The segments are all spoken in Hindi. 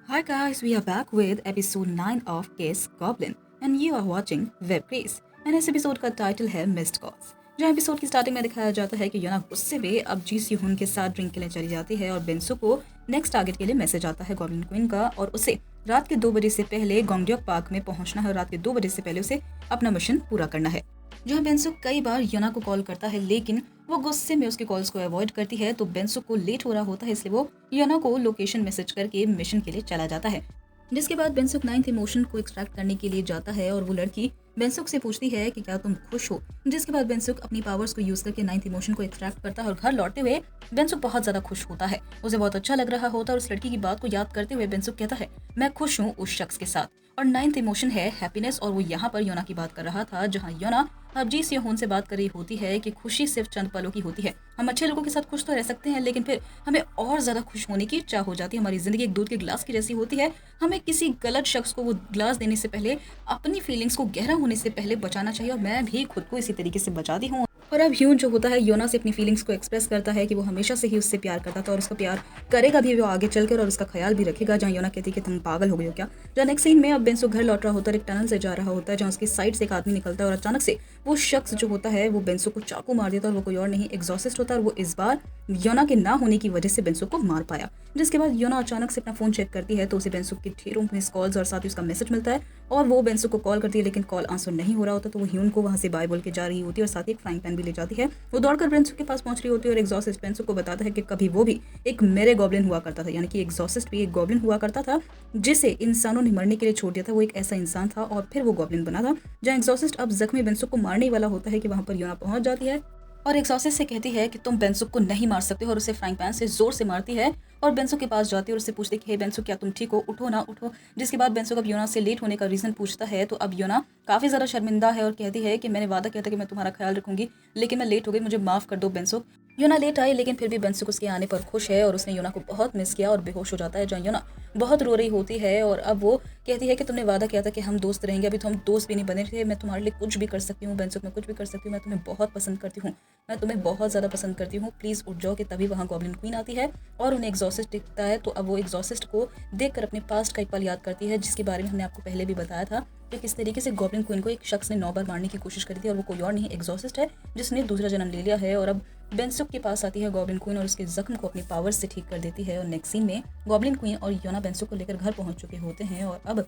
Hi guys, we are back with episode 9 of Case Goblin and you are watching Web Grace and इस एपिसोड का टाइटल है मिस्ड कॉल्स। जहाँ एपिसोड की स्टार्टिंग में दिखाया जाता है कि योना गुस्से में अब जी सिहुन के साथ ड्रिंक के लिए चली जाती है और बेंसो को नेक्स्ट टारगेट के लिए मैसेज आता है गॉब्लिन क्वीन का और उसे रात के 2 बजे से पहले गोंगड्योक पार्क में पहुंचना है और रात के 2 बजे से पहले उसे अपना मिशन पूरा करना है। जहाँ बेंसो कई बार योना को कॉल करता है लेकिन वो गुस्से में उसके कॉल्स को अवॉइड करती है तो बेंसो को लेट हो रहा होता है इसलिए वो योना को लोकेशन मैसेज करके मिशन के लिए चला जाता है। जिसके बाद बेंसुक 9th इमोशन को एक्सट्रैक्ट करने के लिए जाता है और वो लड़की बेंसुक से पूछती है कि क्या तुम खुश हो। जिसके बाद बेंसुक अपनी पावर्स को यूज करके 9th इमोशन को एक्सट्रैक्ट करता है और घर लौटते हुए बेंसुक बहुत ज्यादा खुश होता है। उसे बहुत अच्छा लग रहा होता है और उस लड़की की बात को याद करते हुए बेंसुक कहता है मैं खुश हूँ उस शख्स के साथ। और 9th इमोशन है हैप्पीनेस और वो यहाँ पर योना की बात कर रहा था जहाँ योना अब जी सियोन से बात कर रही होती है कि खुशी सिर्फ चंद पलों की होती है। हम अच्छे लोगों के साथ खुश तो रह सकते हैं लेकिन फिर हमें और ज्यादा खुश होने की इच्छा हो जाती है। हमारी जिंदगी एक दूध के गिलास की जैसी होती है। हमें किसी गलत शख्स को वो गिलास देने से पहले अपनी फीलिंग्स को गहरा होने से पहले बचाना चाहिए और मैं भी खुद को इसी तरीके से बचाती हूँ। और अब ह्यून जो होता है योना से अपनी फीलिंग्स को एक्सप्रेस करता है कि वो हमेशा से ही उससे प्यार करता था और उसका प्यार करेगा भी वो आगे चलकर और उसका ख्याल भी रखेगा। जहाँ योना कहती है कि तुम पागल हो गए हो क्या। जहाँ नेक्स्ट सीन में अब बेंसो घर लौट रहा होता है, एक टनल से जा रहा होता है जहाँ उसकी साइड से एक आदमी निकलता है और अचानक से वो शख्स जो होता है वो बेंसो को चाकू मार देता है और वो कोई और नहीं एग्जॉसिस्ट होता है और वो इस बार योना के ना होने की वजह से बेंसो को मार पाया। जिसके बाद योना अचानक से अपना फोन चेक करती है तो उसे बेंसो की ढेरों मिस कॉल्स और साथ ही उसका मैसेज मिलता है और वो बेंसो को कॉल करती है लेकिन कॉल आंसर नहीं हो रहा होता तो वो ह्यून को वहां से बाय बोल के जा रही होती है और साथ ही एक फ्राइंग पैन भी ले जाती है। वो दौड़कर बेंसो के पास पहुंच रही होती है और एग्जॉसिस्ट बेंसो को बताता है कि कभी वो भी एक मेरे गॉब्लिन हुआ करता था, यानी कि एग्जॉसिस्ट भी एक गॉब्लिन हुआ करता था जिसे इंसानों ने मरने के लिए छोड़ दिया था। वो एक ऐसा इंसान था और फिर वो गॉब्लिन बना था। जहाँ एग्जॉसिस्ट अब जख्मी बेंसो को मारने वाला होता है कि वहां पर योना पहुंच जाती है और एग्जॉसिस्ट से कहती है कि तुम बेंसुक को नहीं मार सकते हो और उसे फ्राइंग पैन से जोर से मारती है और बेंसुक के पास जाती है और उससे पूछती है कि हे बेंसुक क्या तुम ठीक हो, उठो ना उठो। जिसके बाद बेंसुक अब योना से लेट होने का रीजन पूछता है तो अब योना काफी ज्यादा शर्मिंदा है और कहती है कि मैंने वादा किया था कि मैं तुम्हारा ख्याल रखूंगी लेकिन मैं लेट हो गई, मुझे माफ कर दो बेंसुक। योना लेट आई लेकिन फिर भी बेंसुक उसके आने पर खुश है और उसने योना को बहुत मिस किया और बेहोश हो जाता है। जहाँ योना बहुत रो रही होती है और अब वो कहती है कि तुमने वादा किया था कि हम दोस्त रहेंगे, अभी तो हम दोस्त भी नहीं बने थे, मैं तुम्हारे लिए कुछ भी कर सकती हूँ बेंसुक, मैं कुछ भी कर सकती हूँ, मैं तुम्हें बहुत पसंद करती हूँ, मैं तुम्हें बहुत ज़्यादा पसंद करती हूँ, प्लीज़ उठ जाओ। कि तभी वहाँ गॉब्लिन क्वीन आती है और उन्हें एग्जॉसिस्ट दिखता है तो अब वो एग्जॉसिस्ट को देखकर अपने पास्ट का एक पल याद करती है जिसके बारे में हमने आपको पहले भी बताया था कि किस तरीके से गॉब्लिन क्वीन को एक शख्स ने 9 बार मारने की कोशिश करी थी और वो कोई और नहीं एग्जॉसिस्ट है जिसने दूसरा जन्म ले लिया है। और अब बेंसुक के पास आती है गॉब्लिन क्वीन और उसके जख्म को अपनी पावर्स से ठीक कर देती है। और नेक्स्ट सीन में गॉब्लिन क्वीन और योना बेंसुक को लेकर घर पहुंच चुके होते हैं और अब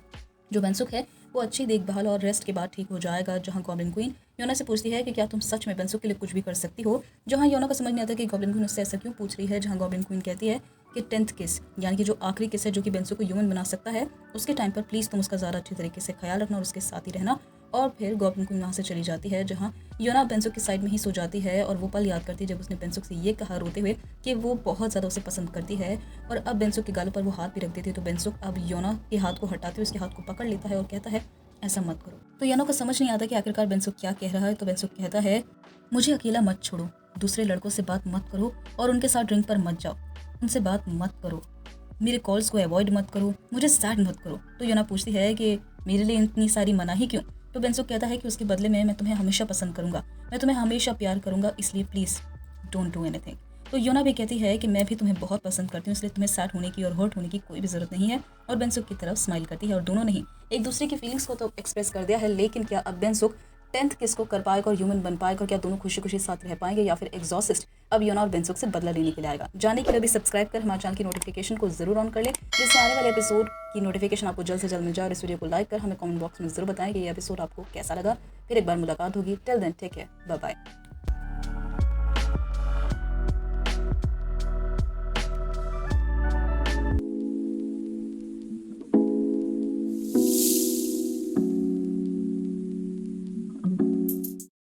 जो बेंसुक है वो अच्छी देखभाल और रेस्ट के बाद ठीक हो जाएगा। जहाँ गॉब्लिन क्वीन योना से पूछती है कि क्या तुम सच में बेंसुक के लिए कुछ भी कर सकती हो। जहाँ योना को समझ नहीं आता कि गॉब्लिन क्वीन उससे ऐसा क्यों पूछ रही है। जहाँ गॉब्लिन क्वीन कहती है कि 10th किस यानी कि जो आखिरी किस है जो कि बेंसुक को ह्यूमन बना सकता है उसके टाइम पर प्लीज़ तुम उसका ज़्यादा अच्छी तरीके से ख्याल रखना और उसके साथ ही रहना। और फिर गॉब्लिन क्वीन वहाँ से चली जाती है जहाँ योना बेंसुक की साइड में ही सो जाती है और वो पल याद करती है जब उसने बेंसुक से ये कहा रोते हुए कि वो बहुत ज़्यादा उसे पसंद करती है। और अब बेंसुक के गालों पर वो हाथ भी रख देती है तो बेंसुक अब योना के हाथ को हटाते हुए उसके हाथ को पकड़ लेता है और कहता है ऐसा मत करो। तो योना को समझ नहीं आता कि आखिरकार बेंसुक क्या कह रहा है। तो बेंसुक कहता है मुझे अकेला मत छोड़ो, दूसरे लड़कों से बात मत करो और उनके साथ ड्रिंक पर मत जाओ, उनसे बात मत करो, मेरे कॉल्स को अवॉइड मत करो, मुझे सैड मत करो। तो योना पूछती है कि मेरे लिए इतनी सारी मनाही क्यों। तो बेंसुक कहता है कि उसके बदले में मैं तुम्हें हमेशा पसंद करूंगा, मैं तुम्हें हमेशा प्यार करूंगा, इसलिए प्लीज़ डोंट डू एनीथिंग। तो योना भी कहती है कि मैं भी तुम्हें बहुत पसंद करती हूँ इसलिए तुम्हें सैड होने की और हर्ट होने की कोई भी ज़रूरत नहीं है। और बेंसुक की तरफ स्माइल करती है और दोनों ने ही एक दूसरे की फीलिंग्स को तो एक्सप्रेस कर दिया है लेकिन क्या अब बेंसुक 10th किस को कर पाएगा और ह्यूमन बन पाएगा, क्या दोनों खुशी खुशी साथ रह पाएंगे या फिर एग्जॉसिस्ट अब योना और बेंसुक से बदला लेने के लिए आएगा। जाने के लिए भी सब्सक्राइब कर हमारे चैनल की नोटिफिकेशन को जरूर ऑन कर ले जिससे आने वाले एपिसोड की नोटिफिकेशन आपको जल्द से जल्द मिल जाए। और इस वीडियो को लाइक कर हमें कमेंट बॉक्स में जरूर बताएं कि ये एपिसोड आपको कैसा लगा। फिर एक बार मुलाकात होगी, till then take care, bye bye.